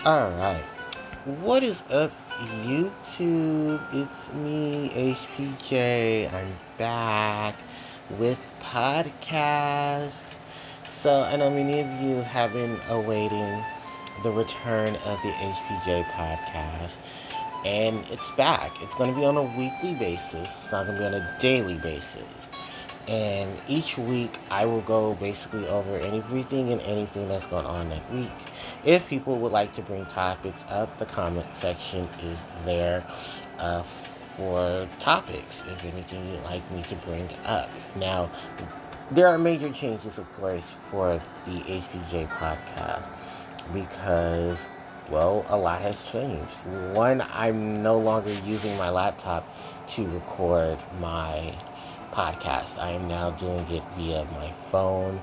Alright. What is up, YouTube? It's me, HPJ. I'm back with podcast. So, I know many of you have been awaiting the return of the HPJ podcast. And it's back. It's going to be on a weekly basis. It's not going to be on a daily basis. And each week I will go basically over everything and anything that's going on that week. If people would like to bring topics up, the comment section is there uh, for topics, if anything you'd like me to bring up. Now, there are major changes, of course, for the HPJ podcast because, well, a lot has changed. One, I'm no longer using my laptop to record my podcast. I am now doing it via my phone,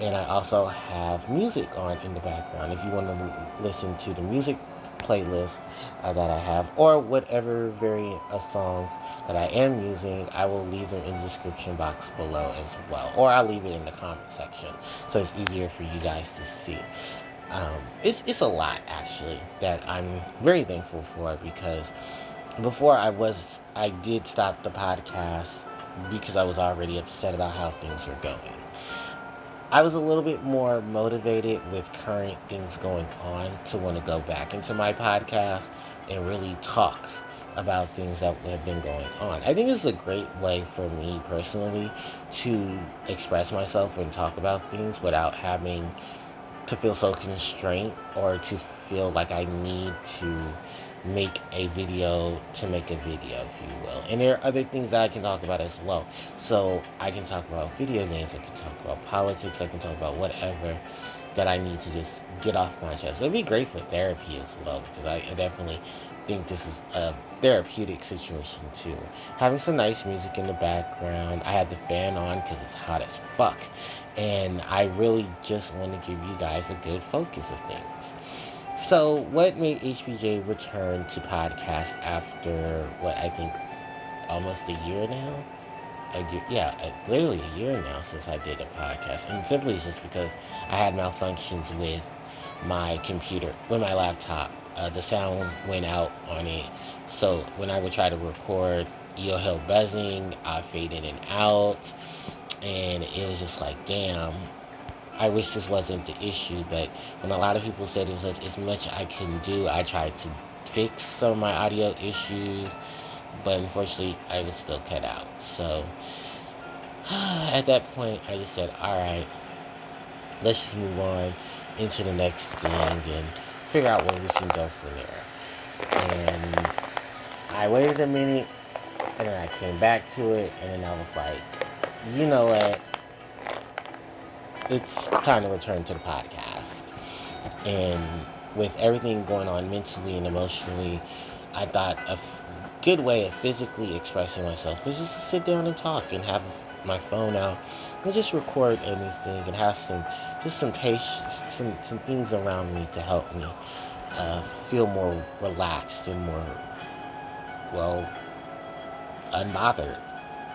and I also have music on in the background. If you want to listen to the music playlist that I have, or whatever variant of songs that I am using, I will leave them in the description box below as well, or I'll leave it in the comment section so it's easier for you guys to see. It's a lot actually that I'm very thankful for because before I did stop the podcast because I was already upset about how things were going. I was a little bit more motivated with current things going on to want to go back into my podcast and really talk about things that have been going on. I think it's a great way for me personally to express myself and talk about things without having to feel so constrained or to feel like I need to make a video to make a video, if you will. And there are other things that I can talk about as well. So I can talk about video games, I can talk about politics, I can talk about whatever that I need to just get off my chest. It'd be great for therapy as well because I definitely think this is a therapeutic situation too. Having some nice music in the background. I had the fan on because it's hot as fuck. And I really just want to give you guys a good focus of things. So, what made HPJ return to podcast after what I think almost a year now? Literally a year now since I did a podcast, and simply it's just because I had malfunctions with my computer, with my laptop. The sound went out on it, so when I would try to record, you'll hear buzzing, I fade in and out, and it was just like, damn, I wish this wasn't the issue, but when a lot of people said it was as much I can do, I tried to fix some of my audio issues, but unfortunately, I was still cut out. So, at that point, I just said, alright, let's just move on into the next thing and figure out where we can go from there. And I waited a minute, and then I came back to it, and then I was like, you know what? It's time to return to the podcast. And with everything going on mentally and emotionally, I thought good way of physically expressing myself was just to sit down and talk and have my phone out and just record anything and have some patience, some things around me to help me feel more relaxed and more, well, unbothered,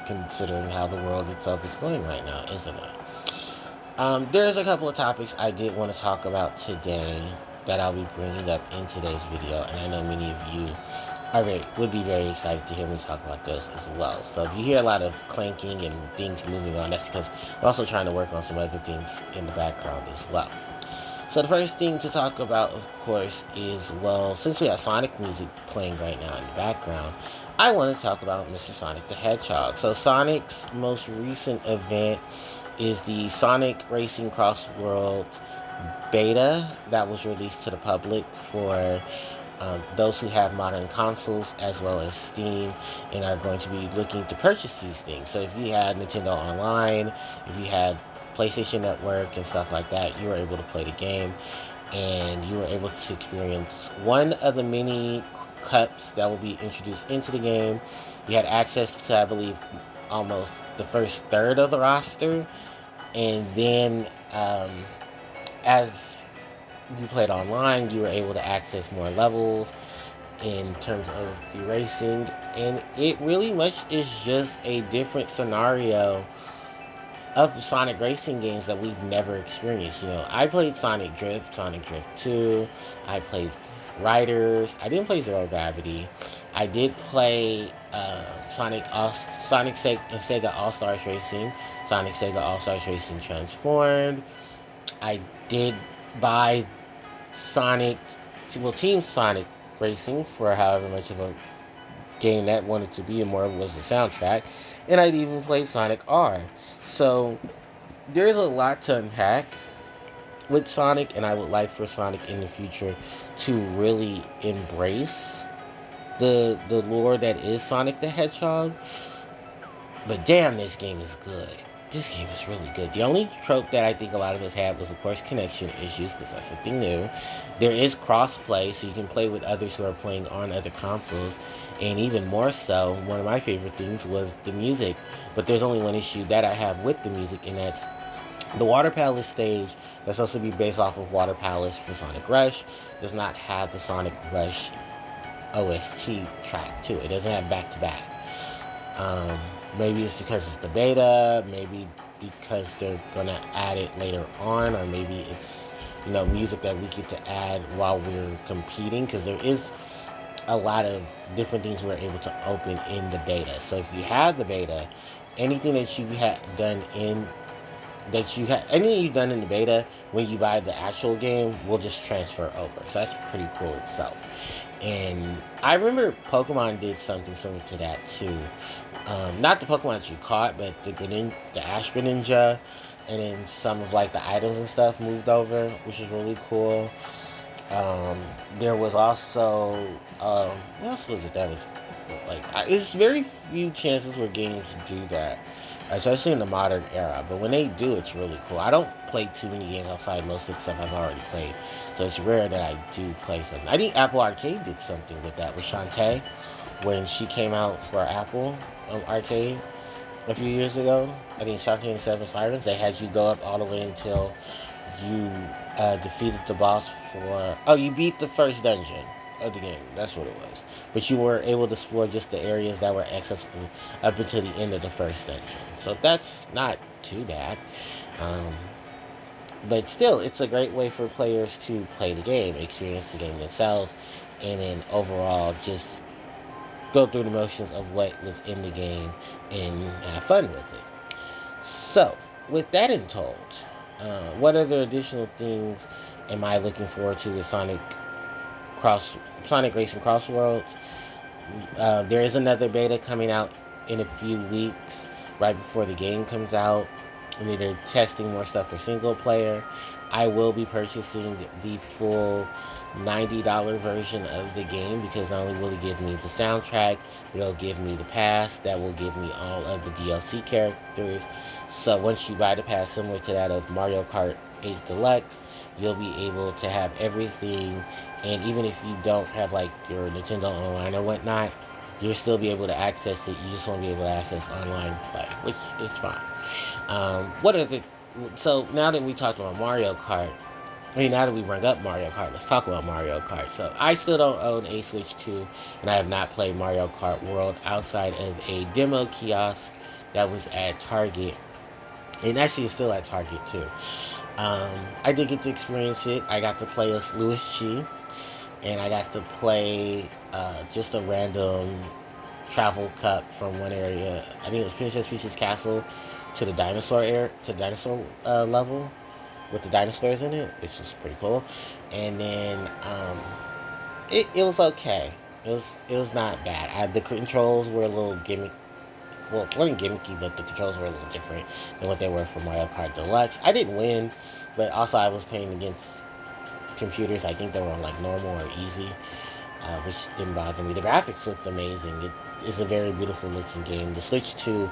considering how the world itself is going right now, isn't it? There's a couple of topics I did want to talk about today that I'll be bringing up in today's video, and I know many of you would be very excited to hear me talk about those as well. So if you hear a lot of clanking and things moving on, that's because I'm also trying to work on some other things in the background as well. So the first thing to talk about, of course, is, well, since we have Sonic music playing right now in the background, I want to talk about Mr. Sonic the Hedgehog. So Sonic's most recent event is the Sonic Racing Cross World beta that was released to the public for those who have modern consoles as well as Steam and are going to be looking to purchase these things. So if you had Nintendo Online, if you had PlayStation Network and stuff like that, you were able to play the game and you were able to experience one of the many cups that will be introduced into the game. You had access to, I believe, almost the first third of the roster, and then as you played online, you were able to access more levels in terms of the racing, and it really much is just a different scenario of Sonic racing games that we've never experienced. I played Sonic Drift, Sonic Drift 2. I played Riders. I didn't play Zero Gravity. I did play Sonic and Sega All Stars Racing, Sonic Sega All Stars Racing Transformed. I did buy Sonic, Team Sonic Racing for however much of a game that wanted to be, and more was the soundtrack. And I'd even played Sonic R. So there's a lot to unpack with Sonic, and I would like for Sonic in the future to really embrace the lore that is Sonic the Hedgehog. But damn, this game is good. This game is really good. The only trope that I think a lot of us had was, of course, connection issues, because that's something new. There is cross-play, so you can play with others who are playing on other consoles. And even more so, one of my favorite things was the music. But there's only one issue that I have with the music, and that's the Water Palace stage, that's supposed to be based off of Water Palace from Sonic Rush, does not have the Sonic Rush OST track to it. It doesn't have back-to-back. Maybe it's because it's the beta, maybe because they're going to add it later on, or maybe it's, music that we get to add while we're competing, because there is a lot of different things we're able to open in the beta. So if you have the beta, anything that you had done in anything you've done in the beta, when you buy the actual game, will just transfer over. So that's pretty cool itself. And I remember Pokemon did something similar to that too. Not the Pokemon that you caught, but the Astro Ninja, and then some of like the items and stuff moved over, which is really cool. There was also what else was it that was like? It's very few chances where games do that, especially in the modern era. But when they do, it's really cool. I don't play too many games outside most of the stuff I've already played, so it's rare that I do play something. I think Apple Arcade did something with that with Shantae when she came out for Apple Arcade a few years ago. I think Shantae and Seven Sirens, they had you go up all the way until you defeated the boss you beat the first dungeon of the game. That's what it was. But you were able to explore just the areas that were accessible up until the end of the first dungeon. So that's not too bad. But still, it's a great way for players to play the game, experience the game themselves, and then overall just go through the motions of what was in the game and have fun with it. So, with that in told, what other additional things am I looking forward to with Sonic Racing Cross Worlds? There is another beta coming out in a few weeks, right before the game comes out. I mean, they're testing more stuff for single player. I will be purchasing the full $90 version of the game, because not only will it give me the soundtrack, but it'll give me the pass that will give me all of the DLC characters. So once you buy the pass, similar to that of Mario Kart 8 Deluxe, you'll be able to have everything. And even if you don't have like your Nintendo Online or whatnot, you'll still be able to access it. You just won't be able to access online play, which is fine. So now that we talked about Mario Kart, now that we bring up Mario Kart, let's talk about Mario Kart. So I still don't own a Switch 2, and I have not played Mario Kart World outside of a demo kiosk that was at Target, and actually it's still at Target too. I did get to experience it. I got to play as Louis G, and I got to play just a random travel cup from one area. I think it was Princess Peach's Castle to the dinosaur level with the dinosaurs in it, which is pretty cool. And then it was okay. It was not bad. The controls were a little gimmicky. Well, it wasn't gimmicky, but the controls were a little different than what they were for Mario Kart Deluxe. I didn't win, but also I was playing against computers. I think they were on like normal or easy, which didn't bother me. The graphics looked amazing. It is a very beautiful looking game. The Switch 2,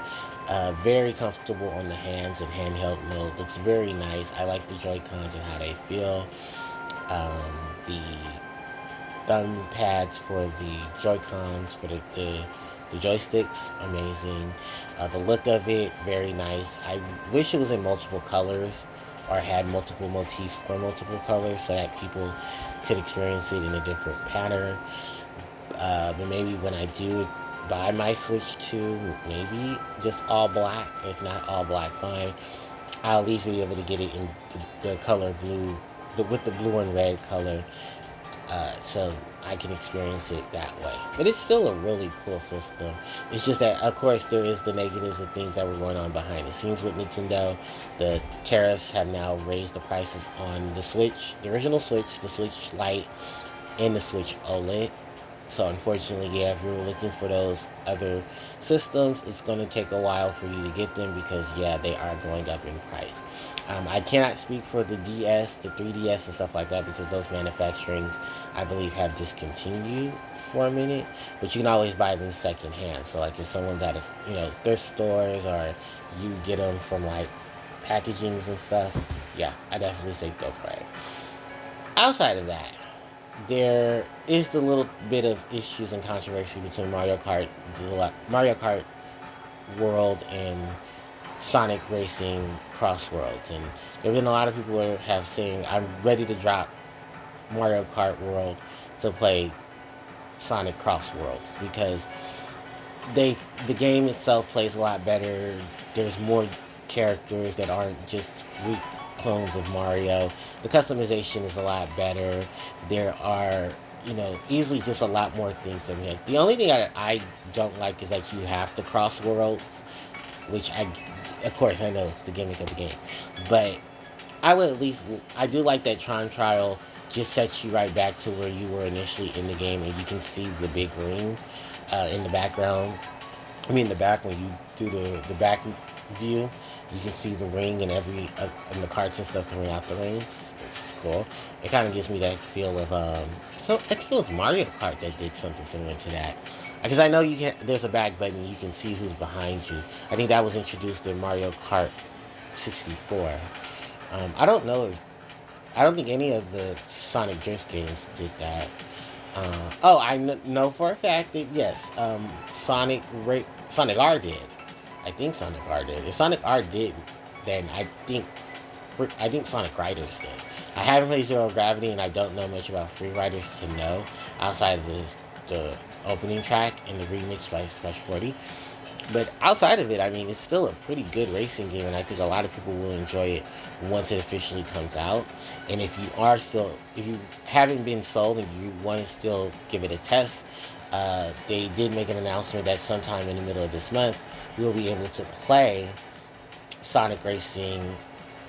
very comfortable on the hands and handheld mode. Looks very nice. I like the Joy-Cons and how they feel. The thumb pads for the Joy-Cons, for the joysticks, amazing. The look of it, very nice. I wish it was in multiple colors, or had multiple motifs for multiple colors, so that people could experience it in a different pattern. But maybe when I do buy my Switch 2, maybe just all black. If not all black, fine. I'll at least be able to get it in the color blue, with the blue and red color, so I can experience it that way. But it's still a really cool system. It's just that, of course, there is the negatives of things that were going on behind the scenes with Nintendo. The tariffs have now raised the prices on the Switch, the original Switch, the Switch Lite, and the Switch OLED. So unfortunately, yeah, if you're looking for those other systems, it's going to take a while for you to get them because, yeah, they are going up in price. I cannot speak for the DS, the 3DS, and stuff like that because those manufacturings, I believe, have discontinued for a minute. But you can always buy them secondhand. So, like, if someone's at thrift stores or you get them from like packagings and stuff, yeah, I definitely say go for it. Outside of that, there is the little bit of issues and controversy between Mario Kart World and Sonic Racing Cross Worlds, and there have been a lot of people who have saying I'm ready to drop Mario Kart World to play Sonic Cross Worlds because the game itself plays a lot better. There's more characters that aren't just weak clones of Mario. The customization is a lot better. There are, easily just a lot more things than we have. The only thing I don't like is that you have to cross worlds, which of course, I know it's the gimmick of the game, but I do like that Tron Trial just sets you right back to where you were initially in the game, and you can see the big ring in the background. I mean, the back when you do the back view, you can see the ring and and the carts and stuff coming out the rings, which is cool. It kind of gives me that feel of So I think it was Mario Kart that did something similar to that. Because I know you can. There's a back button. You can see who's behind you. I think that was introduced in Mario Kart 64. I don't know if I don't think any of the Sonic Drift games did that. Know for a fact that yes, Sonic R did. I think Sonic R did. If Sonic R did, then I think Sonic Riders did. I haven't played Zero Gravity, and I don't know much about Free Riders to know outside of the opening track and the remix by Fresh 40. But outside of it, I mean, it's still a pretty good racing game, and I think a lot of people will enjoy it once it officially comes out. And if you haven't been sold and you want to still give it a test, they did make an announcement that sometime in the middle of this month, we'll be able to play Sonic Racing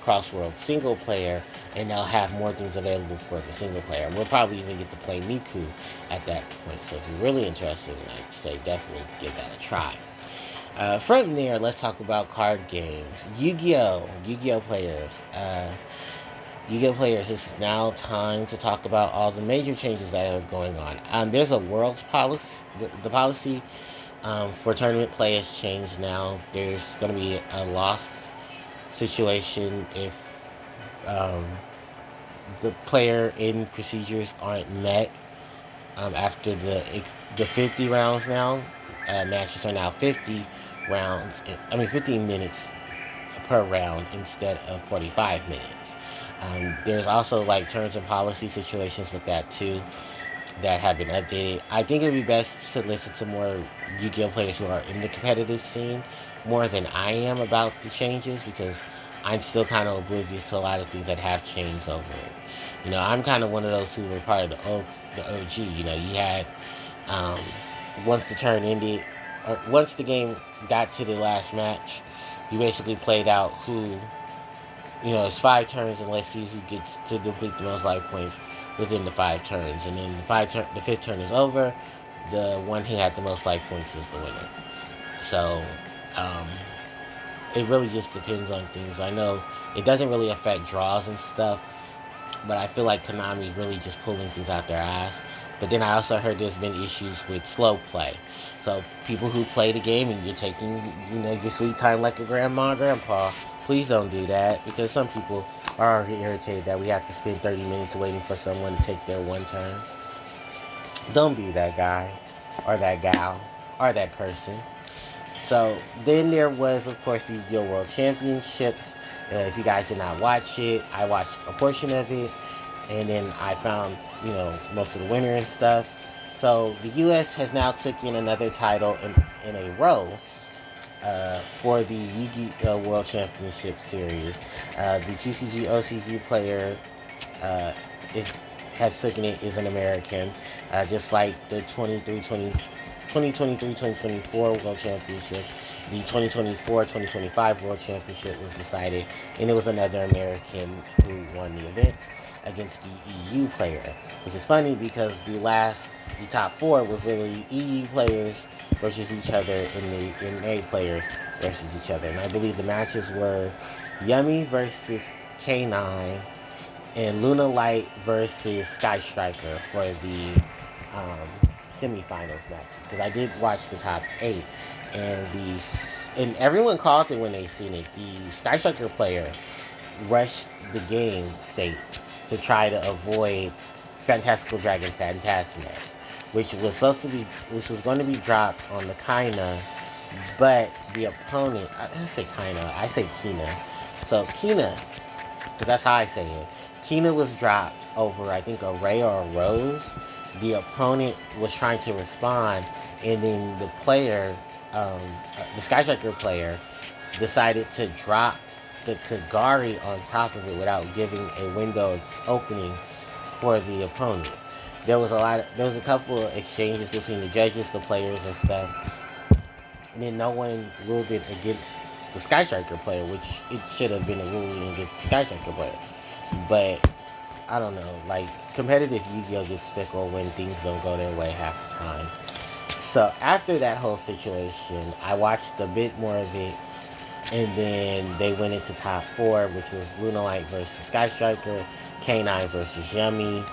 Crossworld single player, and they'll have more things available for the single player. We'll probably even get to play Miku at that point. So if you're really interested, I'd say definitely give that a try. From there, let's talk about card games. Yu-Gi-Oh players. Yu-Gi-Oh players, it's now time to talk about all the major changes that are going on. There's a world's policy. The policy for tournament play has changed now. There's going to be a loss situation if the player in procedures aren't met after the 50 rounds now. Matches are now 50 rounds. 15 minutes per round instead of 45 minutes. There's also like terms and policy situations with that too that have been updated. I think it would be best to listen to more Yu-Gi-Oh players who are in the competitive scene more than I am about the changes because I'm still kind of oblivious to a lot of things that have changed over it. I'm kind of one of those who were part of the OG. You had once the turn ended, or once the game got to the last match, you basically played out who. It's 5 turns, and let's see who gets to deplete the most life points within the 5 turns. And then the 5th turn is over. The one who had the most life points is the winner. So, it really just depends on things. I know it doesn't really affect draws and stuff, but I feel like Konami really just pulling things out their ass. But then I also heard there's been issues with slow play. So people who play the game and you're taking, your sweet time like a grandma and grandpa, please don't do that because some people are already irritated that we have to spend 30 minutes waiting for someone to take their one turn. Don't be that guy or that gal or that person. So then there was, of course, the Yu-Gi-Oh! World Championships. If you guys did not watch it, I watched a portion of it, and then I found, most of the winner and stuff. So the U.S. has now taken another title in a row for the Yu-Gi-Oh! World Championship Series. The TCG OCG player uh, is, has taken it is an American, just like the 2023-2024 World Championship. The 2024-2025 World Championship was decided, and it was another American who won the event against the EU player, which is funny because the top four was literally EU players versus each other and the NA players versus each other. And I believe the matches were Yummy versus K9 and Luna Light versus Sky Striker for the um, semifinals matches. Because I did watch the top eight, and and everyone called it when they seen it. The Sky Striker player rushed the game state to try to avoid Fantastical Dragon Phantasma, which was going to be dropped on the Kaina, but the opponent, I didn't say Kaina, I say Kina. So Kina, because that's how I say it. Kina was dropped over, I think, a Ray or a Rose. The opponent was trying to respond, and then the Sky Striker player, decided to drop the Kagari on top of it without giving a window of opening for the opponent. There was a couple of exchanges between the judges, the players, and stuff, and then no one ruled it against the Sky Striker player, which it should have been a ruling against the Sky Striker player. But I don't know, like, competitive Yu-Gi-Oh gets fickle when things don't go their way half the time. So after that whole situation, I watched a bit more of it, and then they went into top four, which was Luna Light versus Sky Striker, K9 versus Yummy,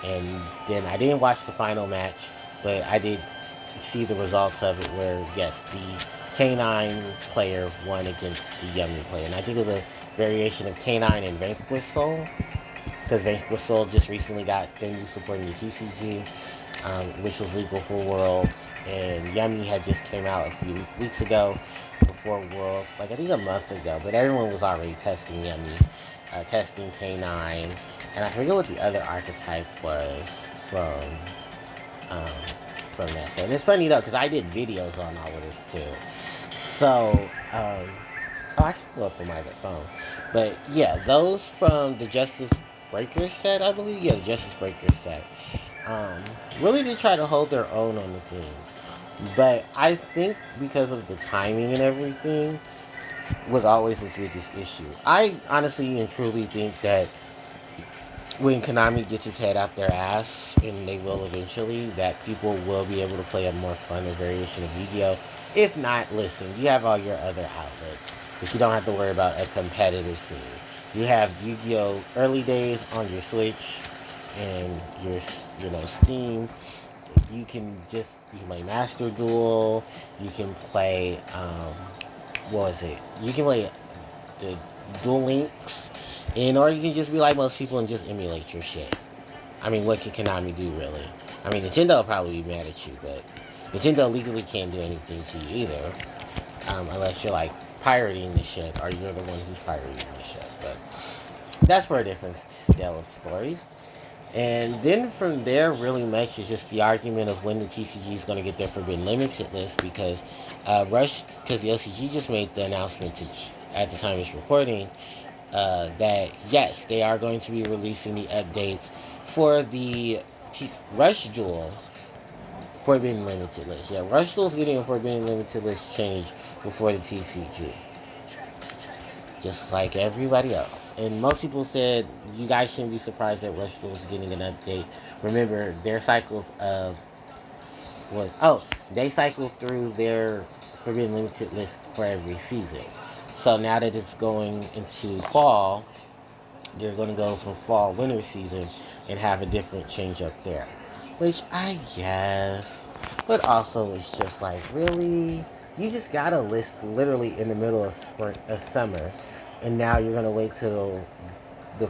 and then I didn't watch the final match, but I did see the results of it where, yes, the K9 player won against the Yummy player. And I think it was a variation of K9 and Vanquish Soul, because Vanquish Soul just recently got their new support in the TCG, which was legal for Worlds, and Yummy had just came out a few weeks ago before Worlds, like I think a month ago, but everyone was already testing Yummy, testing K9, and I forget what the other archetype was from um, from that. So, and it's funny though, because I did videos on all of this too. So, oh, I can pull up on my other phone. But yeah, those from the Justice Breaker set, I believe. Yeah, the Justice Breaker set. Really did try to hold their own on the things. But I think because of the timing and everything, was always his biggest issue. I honestly and truly think that when Konami gets its head out their ass, and they will eventually, that people will be able to play a more fun or variation of Yu-Gi-Oh! If not, listen, you have all your other outlets, but you don't have to worry about a competitive scene. You have Yu-Gi-Oh! Early days on your Switch and your, Steam. You can play Master Duel. You can play, what was it? You can play the Duel Links, and or you can just be like most people and just emulate your shit. I mean, what can Konami do, really? I mean, Nintendo will probably be mad at you, but Nintendo legally can't do anything to you either, unless you're like pirating the shit, or you're the one who's pirating the shit. But that's for a different scale of stories. And then from there, really much is just the argument of when the TCG is going to get their Forbidden Limited list, because because the LCG just made the announcement at the time it's recording, that yes, they are going to be releasing the updates for the Rush Duel Forbidden Limited list. Yeah, Rush Duel's getting a Forbidden Limited list change before the TCG, just like everybody else. And most people said you guys shouldn't be surprised that Rush Duel is getting an update. Remember, their cycles of they cycle through their Forbidden Limited list for every season. So now that it's going into fall, they're going to go from fall winter season and have a different change up there, which I guess, but also it's just like, really, you just got a list literally in the middle of summer, and now you're going to wait till the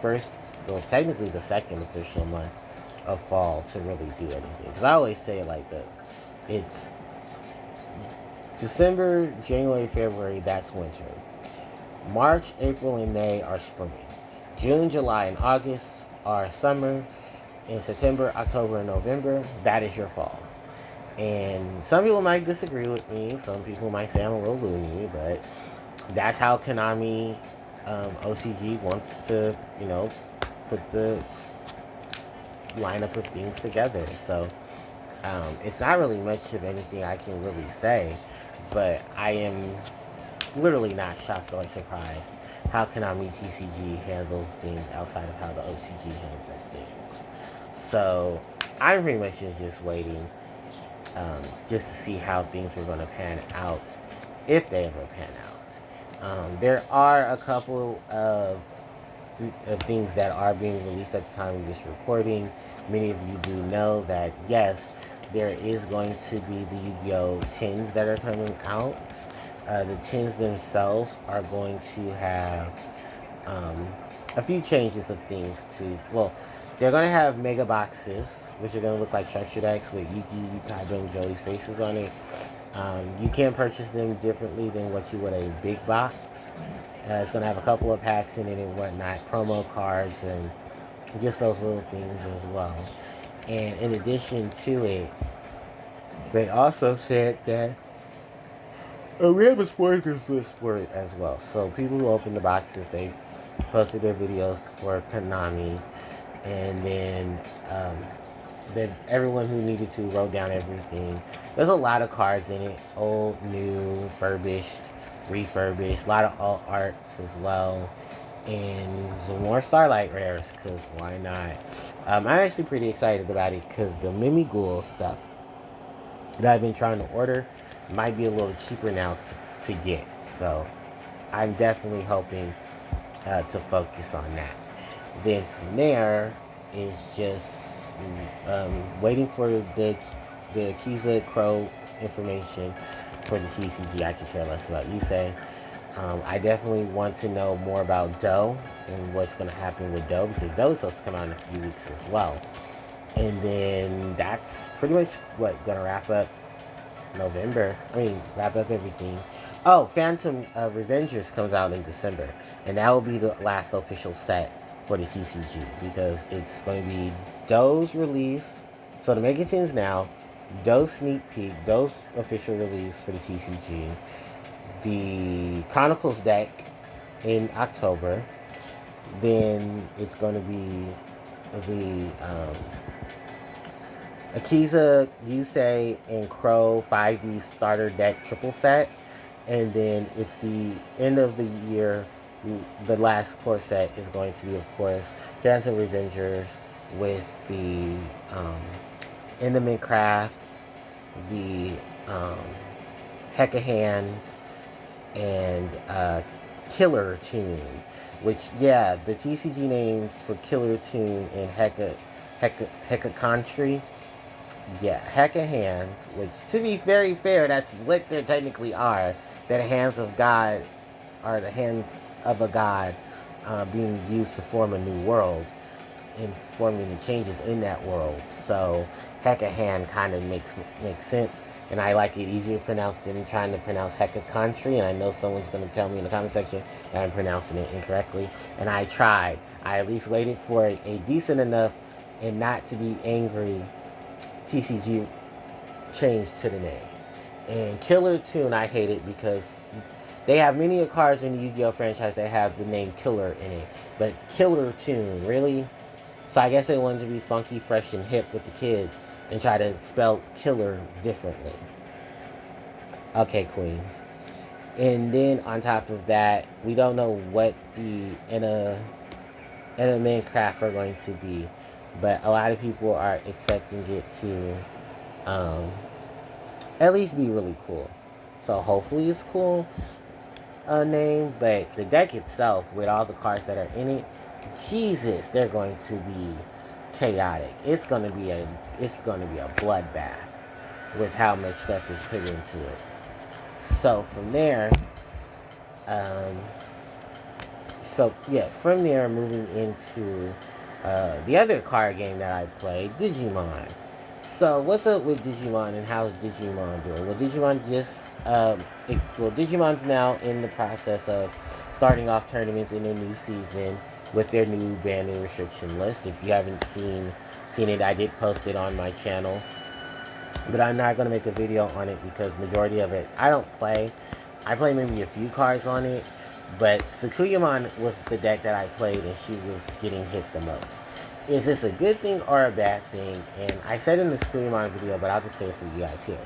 first, well, technically the second official month of fall to really do anything. Because I always say it like this: it's December, January, February, that's winter. March, April, and May are spring. June, July, and August are summer. in September, October, and November, that is your fall. And some people might disagree with me. Some people might say I'm a little loony, but that's how Konami OCG wants to, put the lineup of things together. So it's not really much of anything I can really say, but I am literally not shocked or surprised how Konami TCG handles things outside of how the OCG handles things. So I'm pretty much just waiting just to see how things were going to pan out, if they ever pan out. There are a couple of things that are being released at the time of this recording. Many of you do know that, yes, there is going to be the Yu-Gi-Oh! Tins that are coming out. The tins themselves are going to have um, a few changes of things to, well, they're going to have mega boxes, which are going to look like structure decks with Yuki, Kaiba, and Joey's faces on it. You can purchase them differently than what you would a big box. It's going to have a couple of packs in it and whatnot, promo cards, and just those little things as well. And in addition to it, they also said that we have a spoilers list for it as well. So people who open the boxes, they posted their videos for Konami, and then everyone who needed to wrote down everything. There's a lot of cards in it, old, new, refurbished, a lot of alt arts as well, and some more Starlight rares, because why not? I'm actually pretty excited about it because the Mimi Ghoul stuff that I've been trying to order might be a little cheaper now to get. So I'm definitely hoping to focus on that. Then from there is just waiting for the Kiza Crow information for the TCG. I could care less about you say. I definitely want to know more about Doe and what's going to happen with Doe, because Doe is supposed to come out in a few weeks as well. And then that's pretty much going to wrap up November. Wrap up everything. Oh, Phantom Revengers comes out in December, and that will be the last official set for the TCG, because it's going to be Doe's release. So the Mega Tins now, Doe's sneak peek, Doe's official release for the TCG, the Chronicles deck in October. Then it's going to be the Akiza, Yusei, and Crow 5D starter deck triple set. And then it's the end of the year. The last core set is going to be, of course, Phantom Revengers with the Enderman Craft, the Hecka Hands, and Killer Tune. Which, yeah, the TCG names for Killer Tune and Hecka Country. Yeah, Hecka Hands, which, to be very fair, that's what they technically are. They're the hands of God, are the hands of a god being used to form a new world and forming the changes in that world. So, Hecka Hand kind of makes sense, and I like it easier pronounced than trying to pronounce Hecka Country. And I know someone's going to tell me in the comment section that I'm pronouncing it incorrectly, and I tried. I at least waited for a decent enough and not to be angry TCG change to the name. And Killer Tune, I hate it because they have many cards in the Yu-Gi-Oh franchise that have the name Killer in it. But Killer Tune, really? So I guess they wanted to be funky, fresh, and hip with the kids and try to spell killer differently. Okay, Queens. And then on top of that, we don't know what the Enderman Craft are going to be. But a lot of people are expecting it to at least be really cool. So hopefully it's cool name. But the deck itself, with all the cards that are in it, Jesus, they're going to be chaotic. It's going to be a bloodbath with how much stuff is put into it. So from there, moving into the other card game that I played, Digimon. So what's up with Digimon and how's Digimon doing? Well, Digimon's now in the process of starting off tournaments in their new season with their new ban and restriction list. If you haven't seen seen it. I did post it on my channel, but I'm not going to make a video on it because majority of it, I don't play. I play maybe a few cards on it, but Sakuyamon was the deck that I played and she was getting hit the most. Is this a good thing or a bad thing? And I said in the Sakuyamon video, but I'll just say it for you guys here.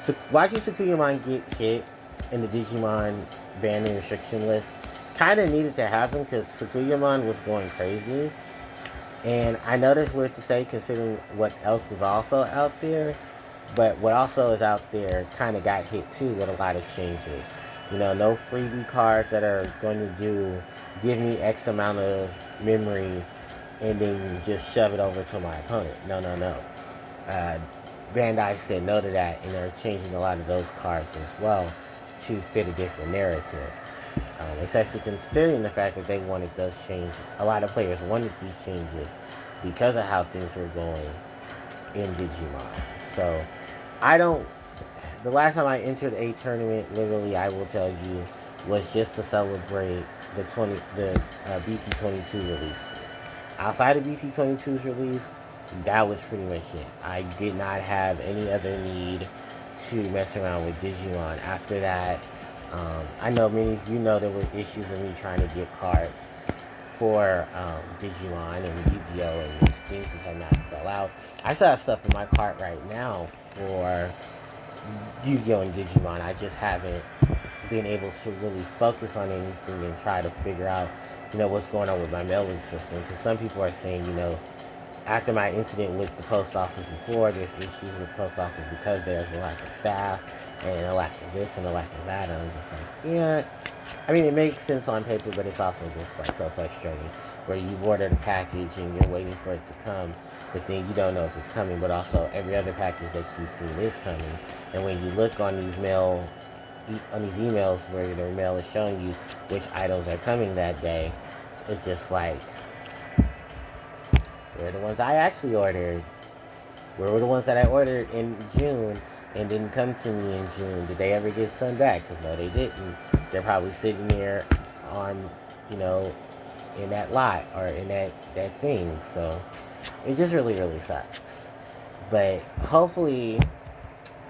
So watching Sakuyamon get hit in the Digimon ban and restriction list kind of needed to happen because Sakuyamon was going crazy. And I know that's weird to say considering what else was also out there, but what also is out there kind of got hit too with a lot of changes. You know, no freebie cards that are going to give me X amount of memory and then just shove it over to my opponent. No. Bandai said no to that, and they're changing a lot of those cards as well to fit a different narrative. Especially considering the fact that they wanted those changes. A lot of players wanted these changes because of how things were going in Digimon. So, the last time I entered a tournament, literally, I will tell you, was just to celebrate the BT22 releases. Outside of BT22's release, that was pretty much it. I did not have any other need to mess around with Digimon. After that, I know many of you know there were issues with me trying to get cards for Digimon and Yu-Gi-Oh! And these things just have not fell out. I still have stuff in my cart right now for Yu-Gi-Oh! And Digimon. I just haven't been able to really focus on anything and try to figure out, what's going on with my mailing system. Because some people are saying, after my incident with the post office before, there's issues with the post office because there's a lack of staff and a lack of this and a lack of that. And I'm just like, yeah. I mean, it makes sense on paper, but it's also just like so frustrating where you ordered a package and you're waiting for it to come, but then you don't know if it's coming, but also every other package that you've seen is coming. And when you look on these emails where the mail is showing you which items are coming that day, it's just like, where are the ones I actually ordered? Where were the ones that I ordered in June and didn't come to me in June? Did they ever get sent back? Because no, they didn't. They're probably sitting there on, in that lot or in that thing. So it just really, really sucks. But hopefully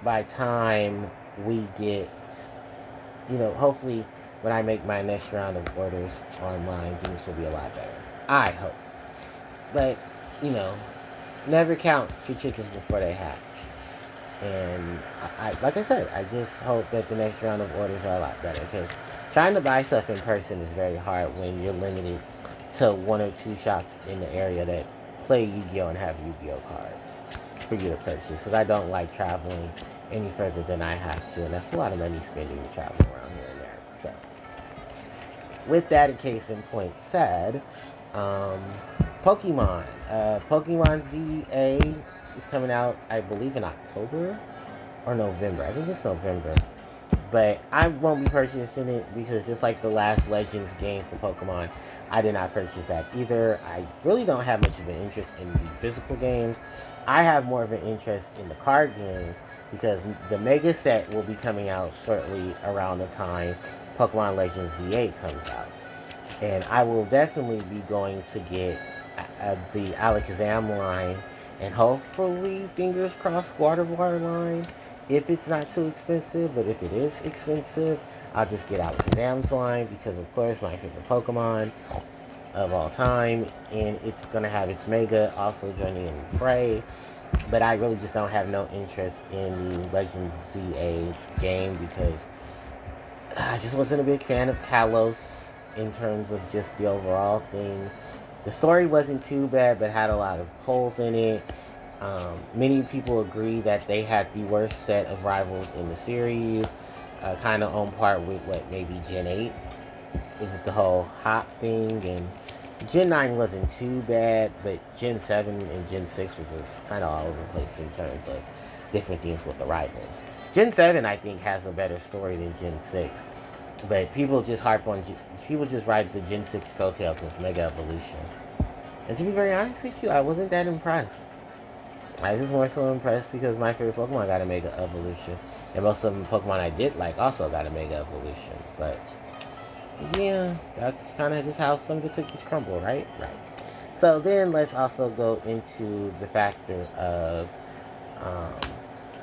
by time we get, hopefully when I make my next round of orders online, things will be a lot better. I hope. But, never count your chickens before they hatch. And I like I said, I just hope that the next round of orders are a lot better. Because trying to buy stuff in person is very hard when you're limited to one or two shops in the area that play Yu-Gi-Oh! And have Yu-Gi-Oh! Cards for you to purchase. Because I don't like traveling any further than I have to. And that's a lot of money spending to travel around here and there. So, with that in case in point said, Pokemon. Pokemon ZA is coming out, I believe, in October or November. I think it's November. But I won't be purchasing it because just like the last Legends game for Pokemon, I did not purchase that either. I really don't have much of an interest in the physical games. I have more of an interest in the card game because the Mega Set will be coming out shortly around the time Pokemon Legends Z8 comes out. And I will definitely be going to get the Alakazam line and hopefully, fingers crossed, Gardevoir line if it's not too expensive. But if it is expensive, I'll just get Alakazam's line because, of course, my favorite Pokemon of all time. And it's going to have its Mega also joining in the fray. But I really just don't have no interest in the Legends ZA game because I just wasn't a big fan of Kalos in terms of just the overall thing. The story wasn't too bad, but had a lot of holes in it. Many people agree that they had the worst set of rivals in the series, kind of on par with what maybe Gen 8, with the whole hop thing, and Gen 9 wasn't too bad, but Gen 7 and Gen 6 was just kind of all over the place in terms of different things with the rivals. Gen 7, I think, has a better story than Gen 6, but people just ride the Gen 6 coattail because Mega Evolution. And to be very honest with you, I wasn't that impressed. I was just more so impressed because my favorite Pokemon got a Mega Evolution. And most of the Pokemon I did like also got a Mega Evolution. But, yeah, that's kind of just how some of the cookies crumble, right? Right. So then let's also go into the factor of, um,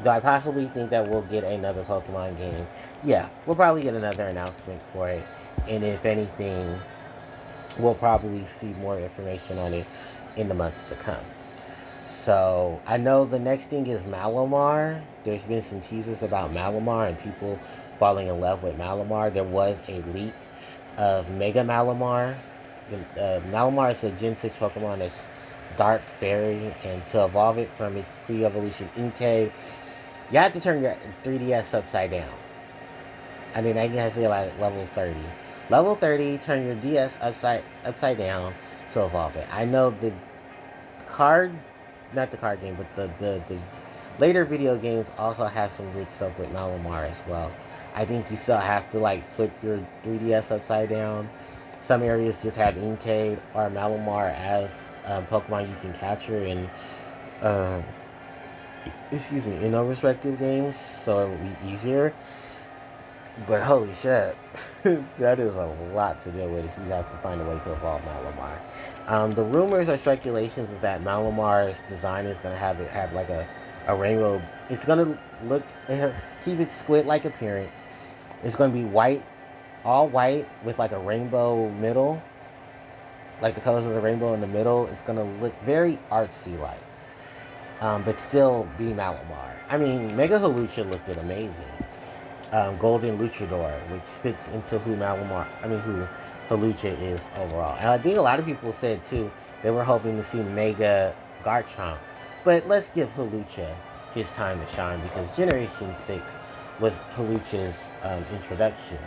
do I possibly think that we'll get another Pokemon game? Yeah, we'll probably get another announcement for it. And if anything, we'll probably see more information on it in the months to come. So I know the next thing is Malamar. There's been some teasers about Malamar and people falling in love with Malamar. There was a leak of Mega Malamar. Malamar is a Gen 6 Pokemon that's Dark Fairy, and to evolve it from its pre-evolution Inkay, you have to turn your 3DS upside down. I mean, I guess you like level 30. Level 30, turn your DS upside down to evolve it. I know the card, not the card game, but the later video games also have some weird stuff with Malamar as well. I think you still have to like flip your 3DS upside down. Some areas just have Inkay or Malamar as Pokemon you can capture in, um, in those respective games, so it will be easier. But holy shit, that is a lot to deal with if you have to find a way to evolve Malamar. The rumors or speculations is that Malamar's design is going to have like a rainbow. It's going to keep its squid-like appearance. It's going to be white, all white with like a rainbow middle, like the colors of the rainbow in the middle. It's going to look very artsy-like, but still be Malamar. I mean, Mega Hawlucha looked amazing. Golden Luchador, which fits into who Hawlucha is overall. And I think a lot of people said too they were hoping to see Mega Garchomp, but let's give Hawlucha his time to shine because Generation 6 was Hawlucha's introduction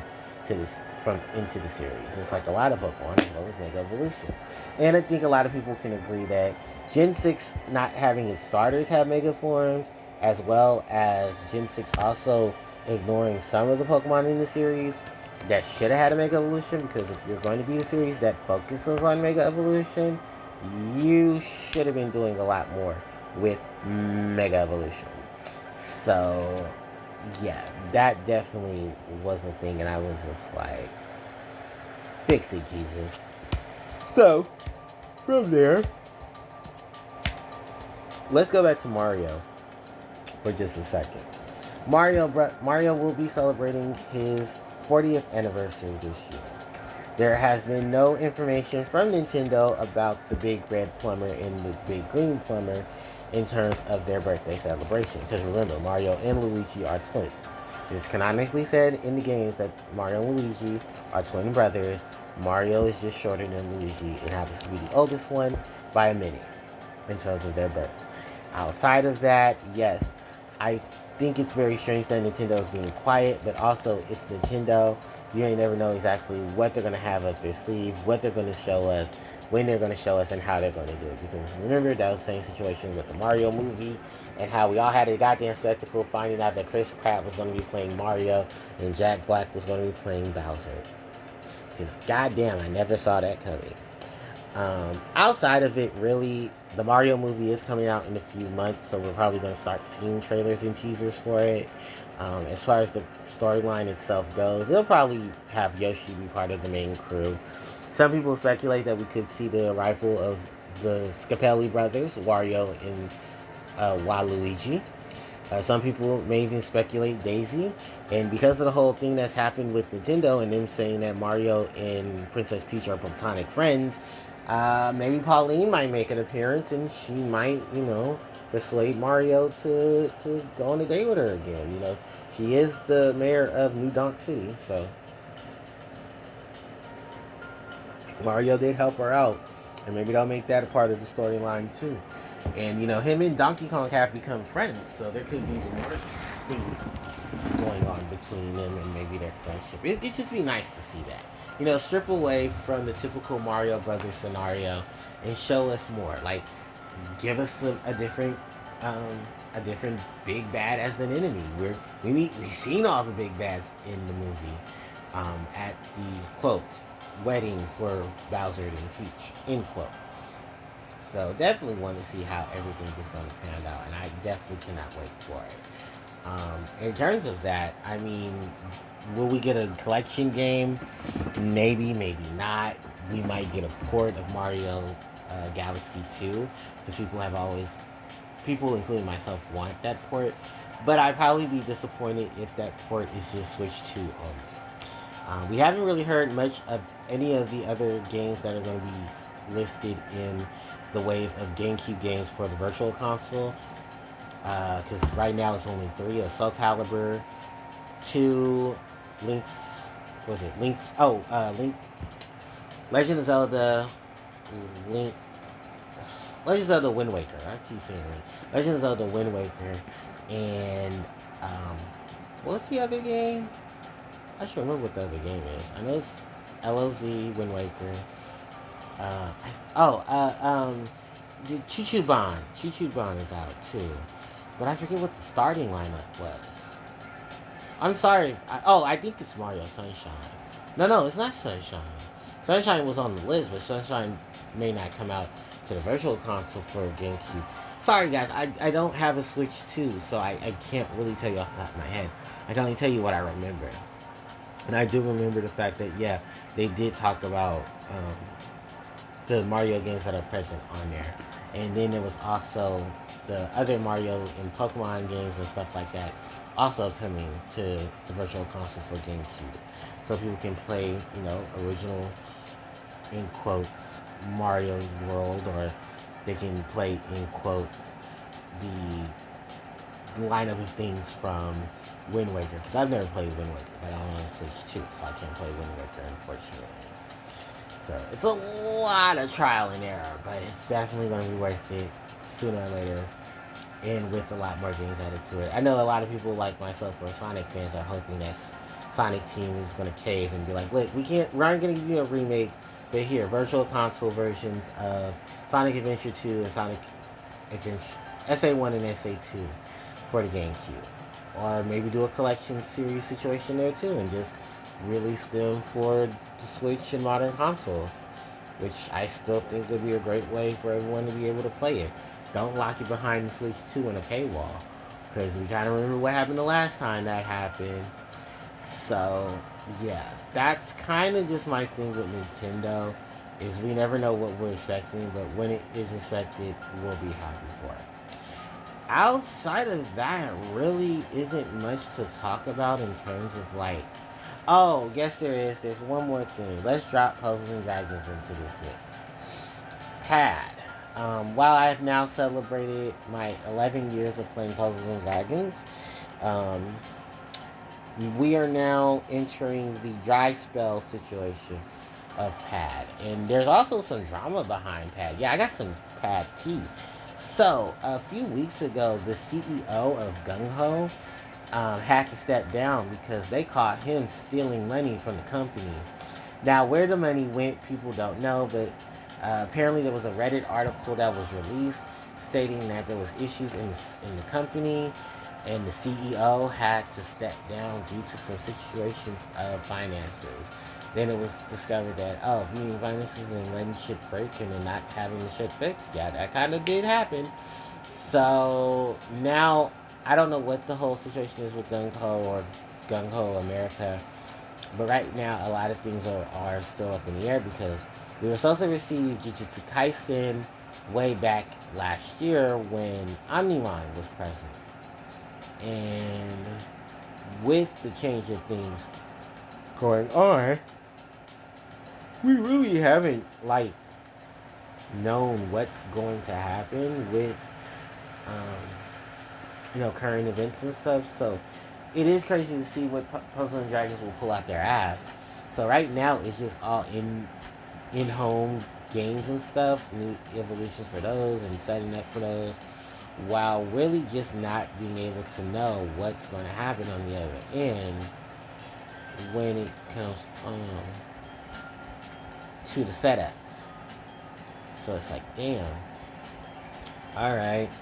to this from into the series. It's like a lot of Pokemon as well as Mega Evolution, and I think a lot of people can agree that Gen 6 not having its starters have Mega forms, as well as Gen 6 also ignoring some of the Pokemon in the series that should have had a Mega Evolution, because if you're going to be a series that focuses on Mega Evolution, you should have been doing a lot more with Mega Evolution. So, yeah, that definitely was a thing, and I was just like, fix it, Jesus. So, from there, let's go back to Mario for just a second. Mario will be celebrating his 40th anniversary this year. There has been no information from Nintendo about the big red plumber and the big green plumber in terms of their birthday celebration. Because remember, Mario and Luigi are twins. It's canonically said in the games that Mario and Luigi are twin brothers. Mario is just shorter than Luigi and happens to be the oldest one by a minute in terms of their birth. Outside of that, yes, I think it's very strange that Nintendo is being quiet, but also it's Nintendo. You ain't never know exactly what they're going to have up their sleeve, what they're going to show us, when they're going to show us, and how they're going to do it. Because remember, that was the same situation with the Mario movie, and how we all had a goddamn spectacle finding out that Chris Pratt was going to be playing Mario, and Jack Black was going to be playing Bowser. Because goddamn, I never saw that coming. Outside of it, really, the Mario movie is coming out in a few months, so we're probably going to start seeing trailers and teasers for it. As far as the storyline itself goes, they'll probably have Yoshi be part of the main crew. Some people speculate that we could see the arrival of the Scapelli brothers, Wario and Waluigi. Some people may even speculate Daisy. And because of the whole thing that's happened with Nintendo and them saying that Mario and Princess Peach are platonic friends, maybe Pauline might make an appearance and she might, persuade Mario to go on a date with her again. She is the mayor of New Donk City, so Mario did help her out. And maybe they'll make that a part of the storyline too. And, him and Donkey Kong have become friends, so there could be more things going on between them and maybe their friendship. It'd just be nice to see that. Strip away from the typical Mario Brothers scenario and show us more. Like, give us a different big bad as an enemy. We've seen all the big bads in the movie at the, quote, wedding for Bowser and Peach, end quote. So definitely want to see how everything is going to pan out, and I definitely cannot wait for it. In terms of that, I mean, will we get a collection game? Maybe, maybe not. We might get a port of Mario Galaxy 2, because people, including myself, want that port. But I'd probably be disappointed if that port is just Switch 2 only. We haven't really heard much of any of the other games that are going to be listed in the wave of GameCube games for the Virtual Console. Because right now it's only three: Soul Calibur, two, Link's, what was it? Link, Legend of Zelda, Link, Legend of Zelda Wind Waker. I keep saying Link. Legend of Zelda Wind Waker, and what's the other game? I should remember what the other game is. I know it's LOZ Wind Waker. Uh, oh, Choo Choo Bond. Choo Choo Bond is out too, but I forget what the starting lineup was. I'm sorry. I think it's Mario Sunshine. No, it's not Sunshine. Sunshine was on the list, but Sunshine may not come out to the Virtual Console for GameCube. Sorry, guys. I don't have a Switch 2, so I can't really tell you off the top of my head. I can only tell you what I remember. And I do remember the fact that, yeah, they did talk about the Mario games that are present on there. And then there was also the other Mario and Pokemon games and stuff like that also coming to the Virtual Console for GameCube. So people can play, original, in quotes, Mario World, or they can play, in quotes, the lineup of things from Wind Waker. Because I've never played Wind Waker, but I don't want to Switch 2, so I can't play Wind Waker, unfortunately. So it's a lot of trial and error, but it's definitely going to be worth it sooner or later, and with a lot more games added to it. I know a lot of people like myself, or Sonic fans, are hoping that Sonic Team is going to cave and be like, look, we aren't going to give you a remake, but here, Virtual Console versions of Sonic Adventure 2 and Sonic Adventure SA1 and SA2 for the GameCube. Or maybe do a collection series situation there too, and just release them for the Switch and modern consoles, which I still think would be a great way for everyone to be able to play it. Don't lock it behind the Switch 2 in a paywall, because we kind of remember what happened the last time that happened. So, yeah, that's kind of just my thing with Nintendo, is we never know what we're expecting, but when it is expected, we'll be happy for it. Outside of that, really isn't much to talk about in terms of oh, yes there is. There's one more thing. Let's drop Puzzles and Dragons into this mix. Pad. While I have now celebrated my 11 years of playing Puzzles and Dragons, we are now entering the dry spell situation of Pad. And there's also some drama behind Pad. Yeah, I got some Pad tea. So, a few weeks ago, the CEO of Gung Ho had to step down because they caught him stealing money from the company. Now, where the money went, people don't know, but apparently there was a Reddit article that was released stating that there was issues in the company, and the CEO had to step down due to some situations of finances. Then it was discovered that, being finances and letting shit break and then not having the shit fixed. Yeah, that kind of did happen. So now, I don't know what the whole situation is with Gung Ho or Gung Ho America. But right now, a lot of things are still up in the air, because we were supposed to receive Jujutsu Kaisen way back last year when Omnimon was present. And with the change of things going on, we really haven't known what's going to happen with current events and stuff. So it is crazy to see what Puzzle and Dragons will pull out their ass. So right now it's just all in-home games and stuff, new evolutions for those and setting up for those, while really just not being able to know what's going to happen on the other end when it comes to the setups. So it's like, damn. Alright.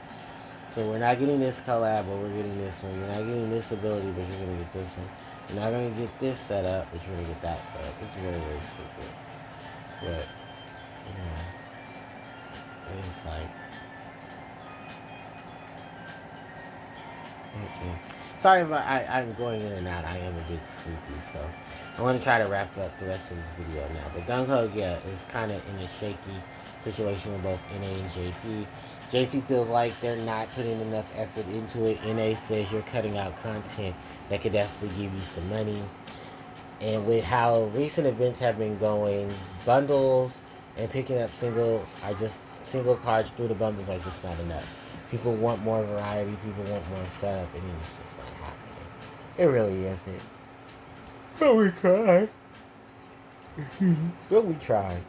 So we're not getting this collab, but we're getting this one. You're not getting this ability, but you're going to get this one. You're not going to get this set up, but you're going to get that set up. It's very, very stupid. But, it's like... Sorry if I'm going in and out. I am a bit sleepy, so I want to try to wrap up the rest of this video now. But Gung Ho, yeah, is kind of in a shaky situation with both NA and JP. JP feels like they're not putting enough effort into it. NA says you're cutting out content that could definitely give you some money. And with how recent events have been going, bundles and picking up single cards through the bundles are just not enough. People want more variety, people want more setup, and it's just not happening. It really isn't. But we tried. But we tried.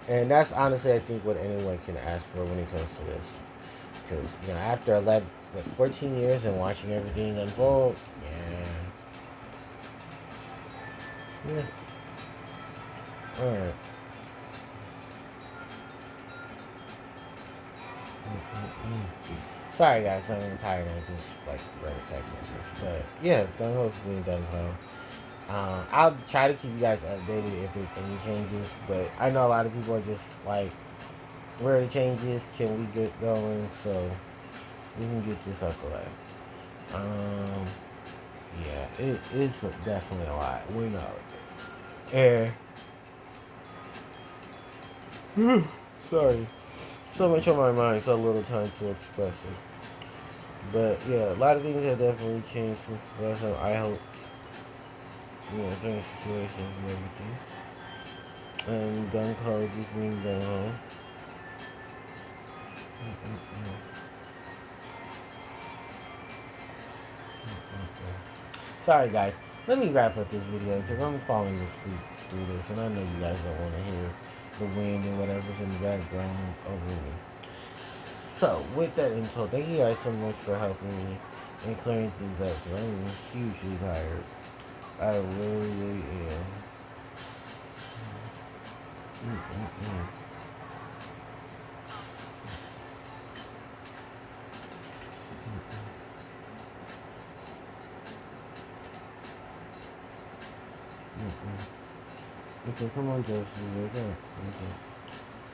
And that's honestly, I think, what anyone can ask for when it comes to this. Because, after 14 years and watching everything unfold, yeah. Alright. Sorry guys, I'm tired. I just read a text message. But yeah, Gun Ho's being done well. I'll try to keep you guys updated if there's any changes. But I know a lot of people are just like, where are the changes? Can we get going? So we can get this up a lot. Yeah, it's definitely a lot. We know it. And sorry. So much on my mind, so little time to express it. But yeah, a lot of things have definitely changed since the last time. I hope, certain situations and everything. And gun code just being done home. Sorry guys, let me wrap up this video because I'm falling asleep through this, and I know you guys don't want to hear the wind and whatever's in the background over me. So, with that info, thank you guys so much for helping me and clearing things up, because I'm hugely tired. I really, really am. Okay, come on, Joseph. Okay.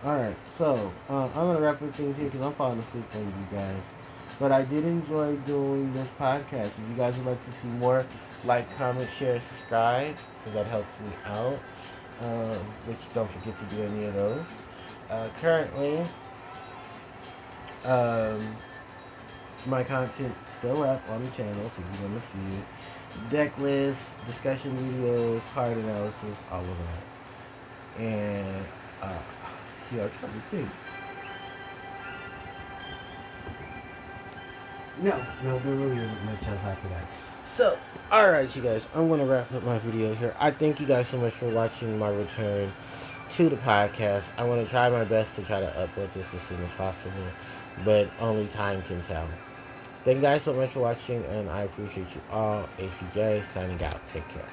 Alright, so, I'm going to wrap up things here because I'm falling asleep on you guys. But I did enjoy doing this podcast. If you guys would like to see more, like, comment, share, subscribe, because that helps me out. Which don't forget to do any of those. Currently, my content's still up on the channel, so if you want to see it. Deck list, discussion videos, card analysis, all of that. And, I'm trying to think. No, there really isn't much else after that. So, alright you guys, I'm going to wrap up my video here. I thank you guys so much for watching my return to the podcast. I want to try my best to try to upload this as soon as possible, but only time can tell. Thank you guys so much for watching, and I appreciate you all. HPJ signing out. Take care.